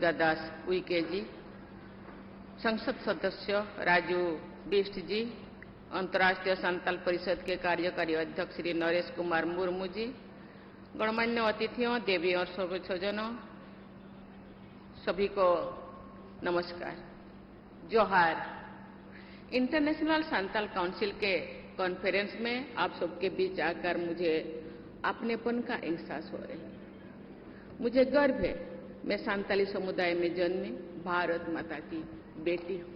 दुर्गा दास उइके जी, संसद सदस्य राजू बिष्ट जी, अंतर्राष्ट्रीय संताल परिषद के कार्यकारी अध्यक्ष श्री नरेश कुमार मुर्मू जी, गणमान्य अतिथियों, देवी और स्वजनों, सभी को नमस्कार, जोहार। इंटरनेशनल संताल काउंसिल के कॉन्फ्रेंस में आप सबके बीच आकर मुझे अपनेपन का एहसास हो रहा है। मुझे गर्व है, मैं संताली समुदाय में जन्मी भारत माता की बेटी हूं।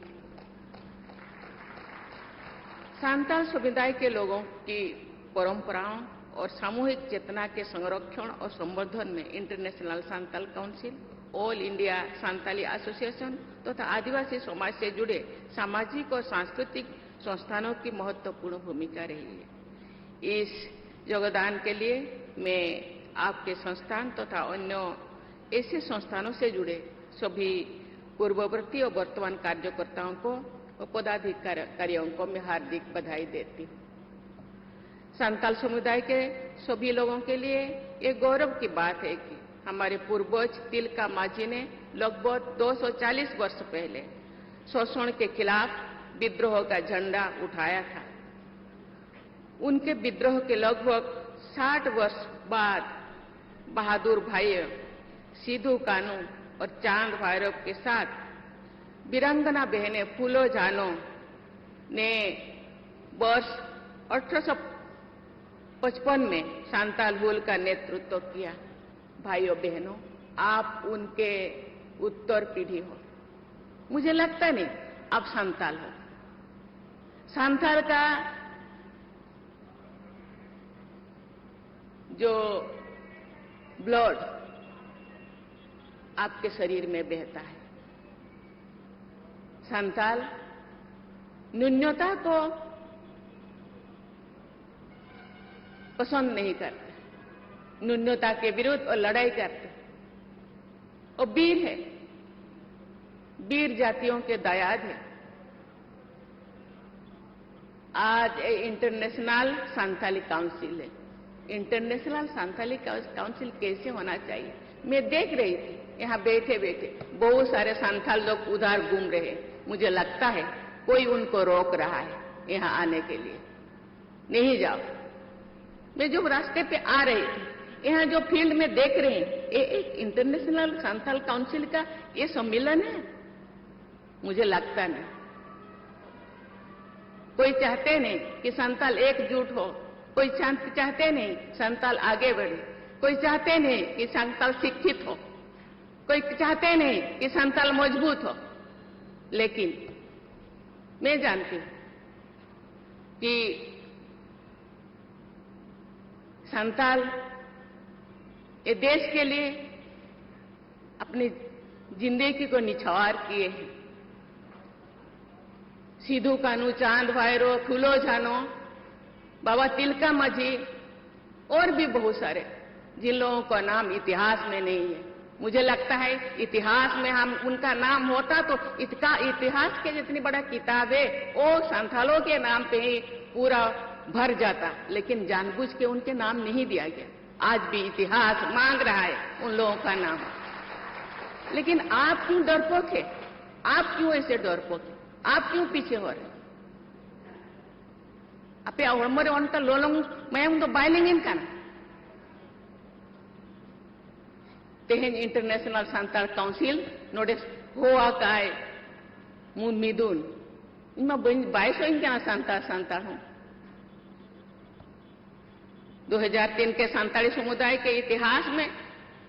संताल समुदाय के लोगों की परंपराओं और सामूहिक चेतना के संरक्षण और संवर्धन में international Santal council, all India Santali association तथा आदिवासी समाज से जुड़े सामाजिक और सांस्कृतिक संस्थानों की महत्वपूर्ण भूमिका रही है। इस योगदान के लिए मैं आपके संस्थान तथा अन्य ऐसे संस्थानों से जुड़े सभी पूर्ववर्ती और वर्तमान कार्यकर्ताओं को और पदाधिकारियों को मैं हार्दिक बधाई देती हूँ। संताल समुदाय के सभी लोगों के लिए ये गौरव की बात है कि हमारे पूर्वज तिलका मांझी ने लगभग 240 वर्ष पहले शोषण के खिलाफ विद्रोह का झंडा उठाया था। उनके विद्रोह के लगभग 60 वर्ष बाद बहादुर भाई सिद्धू कानू और चांद भैरव के साथ वीरांगना बहनें फूलो जानो ने वर्ष 1855 में संताल हुल का नेतृत्व किया। भाइयों बहनों, आप उनके उत्तर पीढ़ी हो। मुझे लगता नहीं आप संताल हो। संताल का जो ब्लड आपके शरीर में बहता है। संताल न्यूनता को पसंद नहीं करते, न्यूनता के विरुद्ध और लड़ाई करते और वीर है, वीर जातियों के दायाद है। आज इंटरनेशनल संताली काउंसिल है। इंटरनेशनल संताली काउंसिल कैसे होना चाहिए, मैं देख रही थी। यहाँ बैठे बैठे बहुत सारे संताल लोग उधर घूम रहे हैं। मुझे लगता है कोई उनको रोक रहा है यहाँ आने के लिए, नहीं जाओ। मैं जो रास्ते पे आ रही थी, यहाँ जो फील्ड में देख रहे हैं, ये एक इंटरनेशनल संताल काउंसिल का ये सम्मेलन है। मुझे लगता नहीं, कोई चाहते नहीं कि संताल एकजुट हो, कोई चाहते नहीं संताल आगे बढ़े, कोई चाहते नहीं कि संताल शिक्षित हो, कोई चाहते नहीं कि संताल मजबूत हो। लेकिन मैं जानती हूं कि संताल ये देश के लिए अपनी जिंदगी को निछावर किए हैं। सिद्धू कानू, चांद भैरव, फूलो जानो, बाबा तिलका मांझी और भी बहुत सारे जिन लोगों का नाम इतिहास में नहीं है। मुझे लगता है इतिहास में हम उनका नाम होता तो इसका इतिहास के जितनी बड़ा किताब है वो संथालों के नाम पे ही पूरा भर जाता, लेकिन जानबूझ के उनके नाम नहीं दिया गया। आज भी इतिहास मांग रहा है उन लोगों का नाम। लेकिन आप क्यों डरपोक है? आप क्यों ऐसे डरपोक है? आप क्यों पीछे हो रहे? अपे हमारे अंत लोलंग मैं तो बाइलिंग का तेहन इंटरनेशनल संताल काउंसिल नोडे होआ काय मुन मिदुन इमा बाईस क्या संताल हूं। 2003 के संताली समुदाय के इतिहास में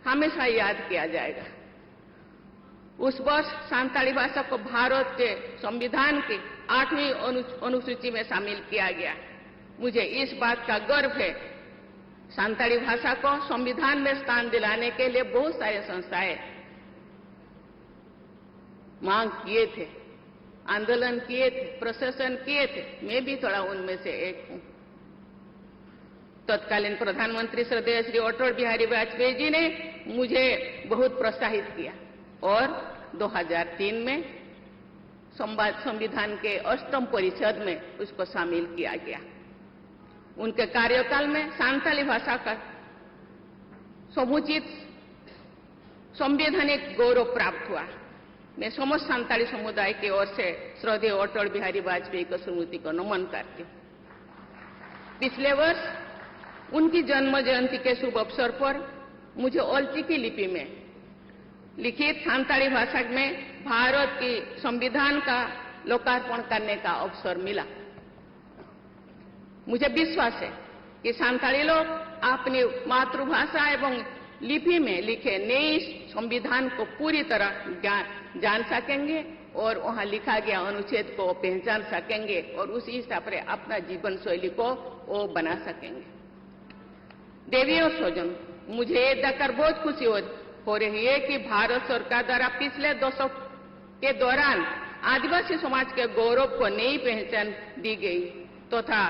हमेशा याद किया जाएगा। उस वर्ष संताली भाषा को भारत के संविधान की 8वीं अनुसूची में शामिल किया गया। मुझे इस बात का गर्व है, संताली भाषा को संविधान में स्थान दिलाने के लिए बहुत सारे संस्थाएं मांग किए थे, आंदोलन किए थे, प्रशासन किए थे। मैं भी थोड़ा उनमें से एक हूं। तत्कालीन प्रधानमंत्री श्रद्धेय श्री अटल बिहारी वाजपेयी जी ने मुझे बहुत प्रोत्साहित किया और 2003 में संविधान के 8वीं परिषद में उसको शामिल किया गया। उनके कार्यकाल में संताली भाषा का समुचित संवैधानिक गौरव प्राप्त हुआ। मैं समस्त संताली समुदाय की ओर से श्रद्धेय अटल बिहारी वाजपेयी की स्मृति को नमन करती हूँ। पिछले वर्ष उनकी जन्म जयंती के शुभ अवसर पर मुझे ओल्चिकी लिपि में लिखित संताली भाषा में भारत की संविधान का लोकार्पण करने का अवसर मिला। मुझे विश्वास है कि संताली लोग अपनी मातृभाषा एवं लिपि में लिखे नए संविधान को पूरी तरह जान सकेंगे और वहां लिखा गया अनुच्छेद को पहचान सकेंगे और उसी हिसाब से अपना जीवन शैली को वो बना सकेंगे। देवी और स्वजन, मुझे ये देखकर बहुत खुशी हो रही है कि भारत सरकार द्वारा पिछले दशक के दौरान आदिवासी समाज के गौरव को नई पहचान दी गई तथा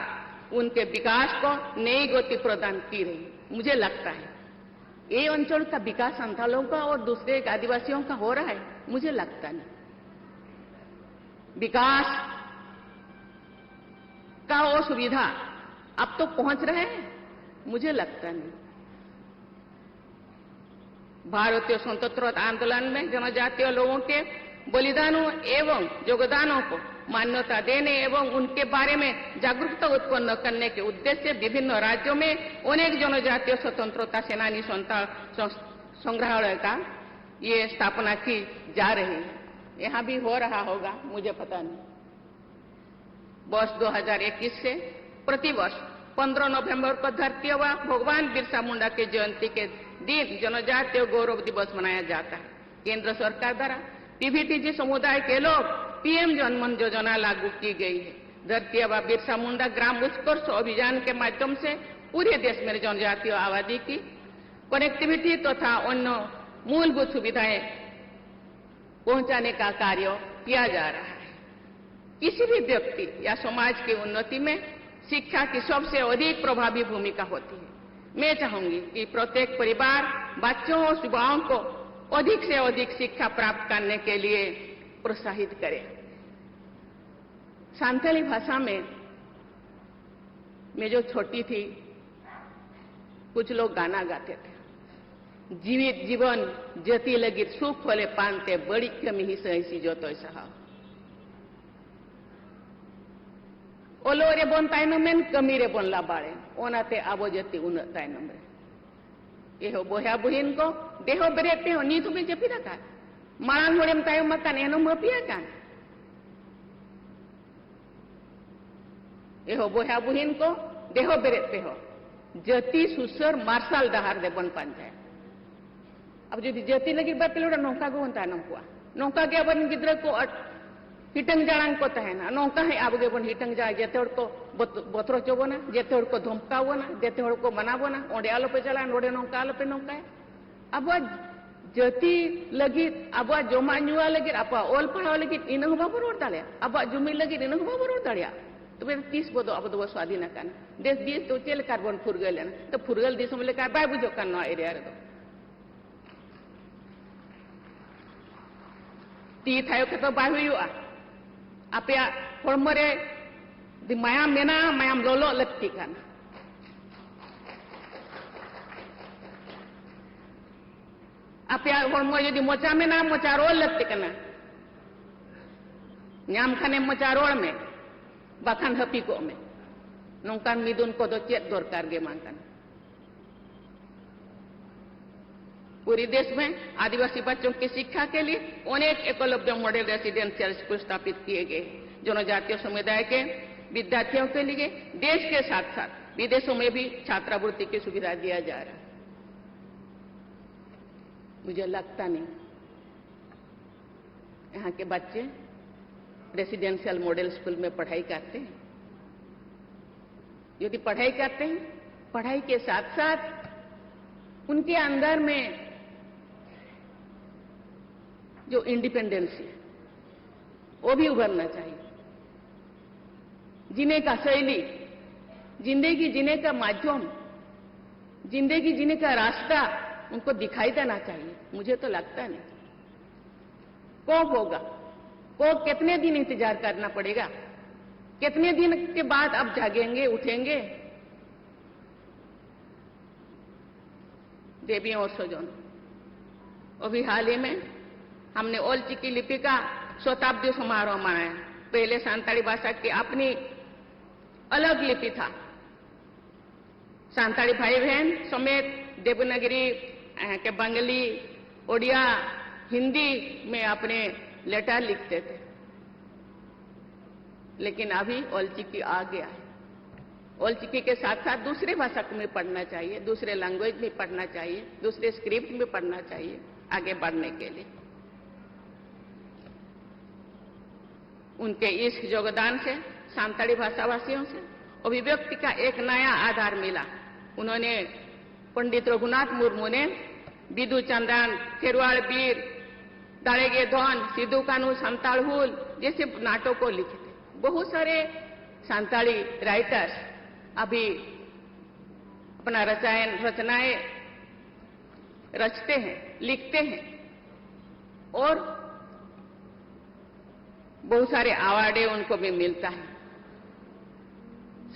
उनके विकास को नई गति प्रदान की रही। मुझे लगता है ये अंचल का विकास संथालों का और दूसरे आदिवासियों का हो रहा है, मुझे लगता नहीं। विकास का वो सुविधा अब तो पहुंच रहा है, मुझे लगता नहीं। भारतीय स्वतंत्रता आंदोलन में जनजातीय लोगों के बलिदानों एवं योगदानों को मान्यता देने एवं उनके बारे में जागरूकता उत्पन्न करने के उद्देश्य से विभिन्न राज्यों में अनेक जनजातीय स्वतंत्रता सेनानी संग्रहालय का ये स्थापना की जा रही है। यहाँ भी हो रहा होगा, मुझे पता नहीं। वर्ष 2021 से प्रतिवर्ष 15 नवंबर को धरती व भगवान बिरसा मुंडा की जयंती के दिन जनजातीय गौरव दिवस मनाया जाता है। केंद्र सरकार द्वारा पीवीटीजी समुदाय के लोग पीएम जनमन योजना लागू की गई है। धरती व बिरसा मुंडा ग्राम उत्कर्ष अभियान के माध्यम से पूरे देश में जनजातीय आबादी की कनेक्टिविटी तथा अन्य मूलभूत सुविधाएं पहुंचाने का कार्य किया जा रहा है। किसी भी व्यक्ति या समाज की उन्नति में शिक्षा की सबसे अधिक प्रभावी भूमिका होती है। मैं चाहूंगी कि प्रत्येक परिवार बच्चों और युवाओं को अधिक से अधिक शिक्षा प्राप्त करने के लिए प्रोत्साहित करें। संथाली भाषा में मैं जो छोटी थी, कुछ लोग गाना गाते थे, जीवित जीवन जती लगी सुख होले पानते बड़ी कमी ही सही जो तो सहा ओलो रे बन तायनम में कमी रे बन लाबाड़े ओनाते आबो जती उन तायनम रे एहो बोया बुहिन को देहो बेरेते हो नीतु में जपी रखा मांग होड़ेम तायम मकान एनो मपिया कान एहो बोया बुहिन को देहो बेरेते हो जती सुसर मार्शल डहार दे बन पांजाय अब जो जती लगी बात लोड़ा नौका को तायनम हुआ नौका के अपन गिद्र को हिटंग जाड़ांग को तहना नौका है आबगे बन हिटंग जा जेते हड़ को बतरो चोबोना जेते हड़ को धमकावोना जेते हड़ को मनावोना ओंडे आलो पे चला ओंडे नौका आलो पे नौका है अब जती लगी अब जमा नुआ लगी अब ओल पढ़ाव लगी इनह बाबर रोड दाड़िया अब जुमी लगी इनह बाबर रोड दाड़िया तो फिर 30 बदो अब दो स्वाधीन कान देश देश तो चेल कार्बन फुरगल तो फुरगल देश में लेकर बाय बुझो कान नवा एरिया रे ती थायो के तो बाय हुआ आपे हड़मरे मायाम मेना मायाम लोलो लगती काना आपे हड़मो यदि मोचा मेना मोचा रोल लगती काना न्याम खाने मोचा रोल में बाखान हपी को में नौकान मिदुन को दो चेत दरकार गे मांगन पूरी देश में आदिवासी बच्चों की शिक्षा के लिए अनेक एकलव्य मॉडल रेसिडेंशियल स्कूल स्थापित किए गए जनजातीय समुदाय के विद्यार्थियों के लिए देश के साथ साथ विदेशों में भी छात्रवृत्ति की सुविधा दिया जा रहा है। मुझे लगता नहीं यहाँ के बच्चे रेसिडेंशियल मॉडल स्कूल में पढ़ाई करते हैं। यदि पढ़ाई करते हैं, पढ़ाई के साथ साथ उनके अंदर में जो इंडिपेंडेंस है वो भी उभरना चाहिए। जीने का शैली, जिंदगी जीने का माध्यम, जिंदगी जीने का रास्ता उनको दिखाई देना चाहिए। मुझे तो लगता नहीं कब होगा, को कितने दिन इंतजार करना पड़ेगा, कितने दिन के बाद आप जागेंगे, उठेंगे। देवियों और स्वजनों, अभी हाल ही में हमने ओल चिकी लिपि का शताब्दी समारोह मनाया। पहले सांताली भाषा की अपनी अलग लिपि था। सांताली भाई बहन समेत देवनागरी के बंगाली, ओडिया, हिंदी में अपने लेटर लिखते थे, लेकिन अभी ओल चिकी आ गया है। ओल चिकी के साथ साथ दूसरे भाषा में पढ़ना चाहिए, दूसरे लैंग्वेज में पढ़ना चाहिए, दूसरे स्क्रिप्ट में पढ़ना चाहिए आगे बढ़ने के लिए। उनके इस योगदान से सांताली भाषाभाषियों से अभिव्यक्ति का एक नया आधार मिला। उन्होंने पंडित रघुनाथ मुर्मू ने बिदु चंद्रन, खेरवाड़ बीर, दाड़ेगे धन, सिद्धू कानू, संताल हुल जैसे नाटकों को लिखे थे। बहुत सारे सांताली राइटर्स अभी अपना रचनाएं रचते हैं, लिखते हैं और बहुत सारे अवार्ड उनको भी मिलता है।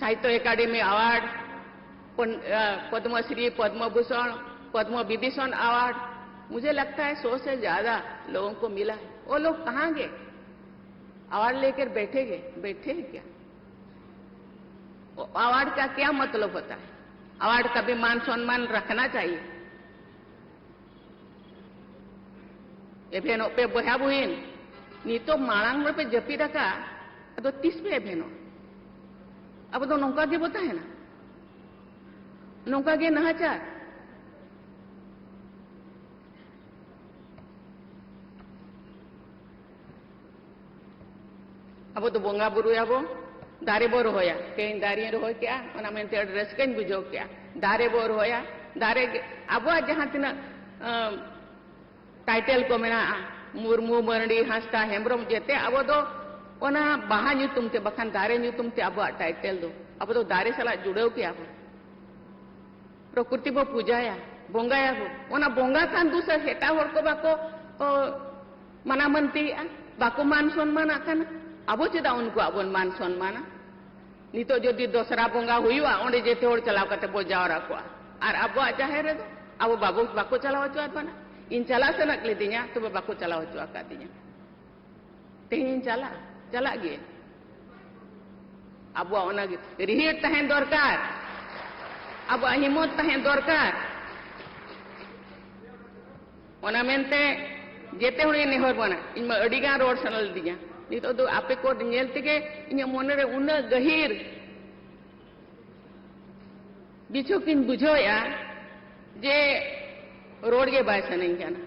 साहित्य अकादमी अवार्ड, पद्मश्री, पद्मभूषण, पद्म विभूषण अवार्ड, मुझे लगता है 100 से ज्यादा लोगों को मिला है। वो लोग कहाँ गए? अवार्ड लेकर बैठे हैं क्या? अवार्ड का क्या मतलब होता है? अवार्ड का भी मान सम्मान रखना चाहिए। एभेनो पे बहा बुहिन नितो मांग पे जपी रखा तो 30 पे एभेनो अब तो नौका के बोता है ना, नौका के नहाचार। अब तो बोंगा बुरु याबो दारे बोर होया कहीं दारिये रहो क्या ओना मेनते एड्रेस कहीं बुझो क्या दारे बोर होया दारे अब जहां तीना टाइटल को मेना मुर्मू, मरडी, हांसदा, हेम्ब्रम जेते अब तो ओना बाहा ᱧᱩᱛᱩᱢ ते बखान दारे ᱧᱩᱛᱩᱢ ते अब टाइटल दो अब तो दारे साला जुड़ेव क्या हो प्रकृति बो पूजाया बोंगाया हो ओना बोंगा खान दूसरा हेटा होर को बाको मना मनती बाको मान सम्मान आखाना अब चेदा उनको अब मान सम्मान नितो जदि दोसरा बोंगा हुआ ओंडे जेते होर चलाव कते बो जावरा को और अब जाहेर रे अब बाबू बाको चलाव चुआ बना इन चला सनक लेदिया तो बाको चलाव चुआ का दिया तेहिन चला गे अब ओना रिहिट तहेन दरकार अब हिम्मत तहेन दरकार ओना मेनते जेते होड़े नेहर बना इन मा अडिगा रोड सनल दिया नितो दो आपे को नेल तेगे इन मोने रे उना गहीर बिचो किन बुझोया जे रोड के बाय सनई जाना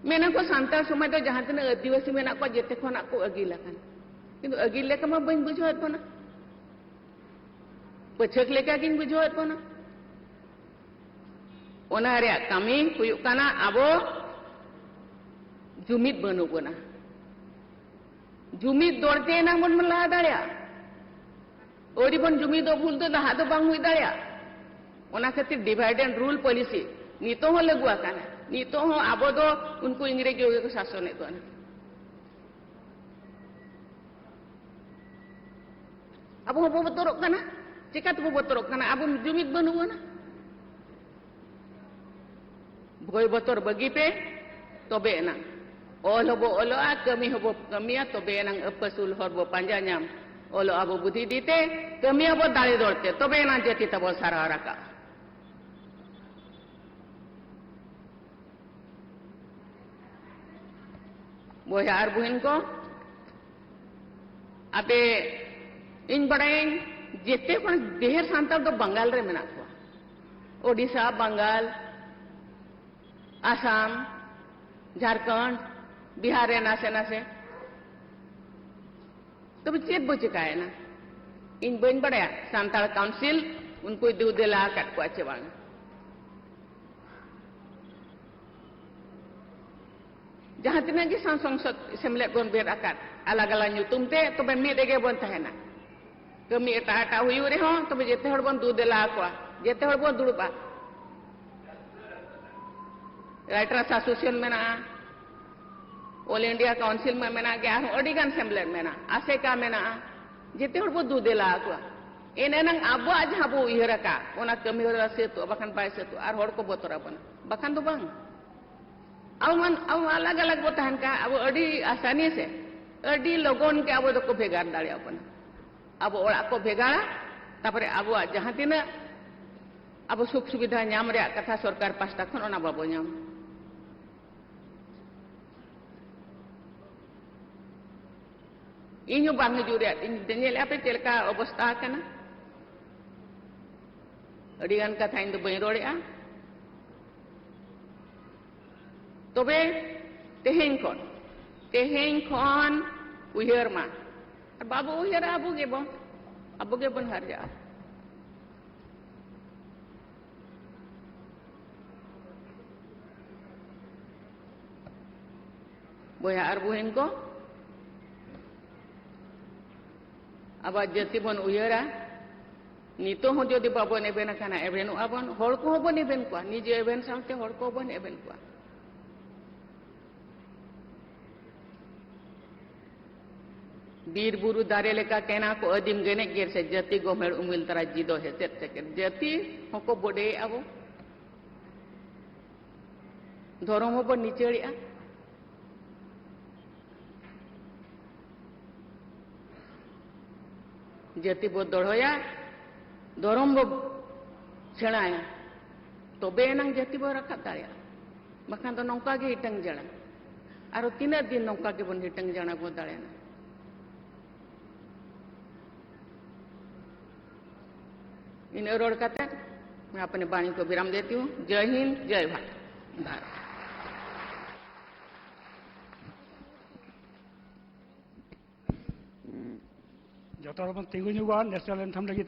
मेना को सांताल समाज तो जहां तना आदिवासी मेना को जेते खना को अगिला खान किंतु अगिल लेका मा बन बुझोत बना पछक लेका किन बुझोत बना ओना रे कमी हुयुक काना आबो जुमिद बनु बना जुमिद दौड़ते ना मन लहा दाड़िया ओरी बन जुमिद भूल तो लहा तो बांग हुई दाड़िया ओना खातिर डिवाइड एंड रूल पॉलिसी नितो हो लगुआ काना नितो हो आबो दो उनको इंग्रेज को शासन तो अब हो बतरक काना चिकात बो बतरक काना अब जुमिद बनुआ ना भय बतर बगी पे तबे ना ओल हबो ओलोआ कमी हबो कमिया तबे ना अपसुल हर बो पांजा नाम ओलो आबो बुद्धि दीते कमी हबो दाड़े दौड़ते तबे ना जेती तबो सारा रका बोया आर बुहिन को अबे इन बड़ाई जेते पण देहर सांताल तो बंगाल रे मेना को ओडिशा, बंगाल, आसाम, झारखंड, बिहार रे नासे नासे तो चेत बो चिकाय ना इन बन बड़ाया सांताल काउंसिल उनको दू देला काट को अच्छे बांग जहां तना की संसद सेमलेट बन बेर आकार अलग अलग ᱧᱩᱛᱩᱢ ते तो बे मी देगे बन तहेना कमी एटा एटा हुयु रे हो तो जेते हड़ बन दू देला को जेते हड़ बन दुड़बा राइटर्स एसोसिएशन मेना ऑल इंडिया काउंसिल में मेना गया अडिगान सेमलेट मेना आसेका मेना जेते हड़ बन दू देला को एने नंग आबो आज हाबो उयहरका ओना कमी हरा से तो बखान पाए से तो आर हड़ को बतरा बना बखान तो बांग अब अलग अलग बो तहन का अब अड़ी आसानी से अड़ी लगन के अब को भेगार दाड़े अपन अब ओड़ा को भेगाड़ा तापरे अब जहां तीना अब सुख सुविधा नाम रे कथा सरकार पास्टा खन ओना बाबो नाम इन बांग हिजू रे इन देनेल आपे चेलका अवस्था कना अड़ी गान कथा इन दो बई रोड़ेआ तबे तेहें खन उयहर मा बाबू उयहर अबो गे बन हर जा बोया और बुहेन को अब जाति बन उयहरा नितो हो जदि बाबन एबेन खाना एबेन आबन हर को बन एबेन को निजे एबेन सामते हर को बन एबेन को बीर बुरु दारे लेका केना को अदिम गेने गेर से जाति गोमेड़ उमिल तरा जिदो है चेत चेक जाति होको बडे आबो धर्म हो निचेड़िया जाति बो दड़ोया धर्म बो छेड़ाया तबे एनांग जाति बो रखा दाड़िया बखान तो नौका गे हिटंग जड़ा आरो तीना दिन नौका के बन हिटंग जड़ा बो दाड़ेना इन रोड करते मैं अपने वाणी को विराम देती हूँ। जय हिंद, जय भारत। जो तिगुन नेशनल एंथम लगे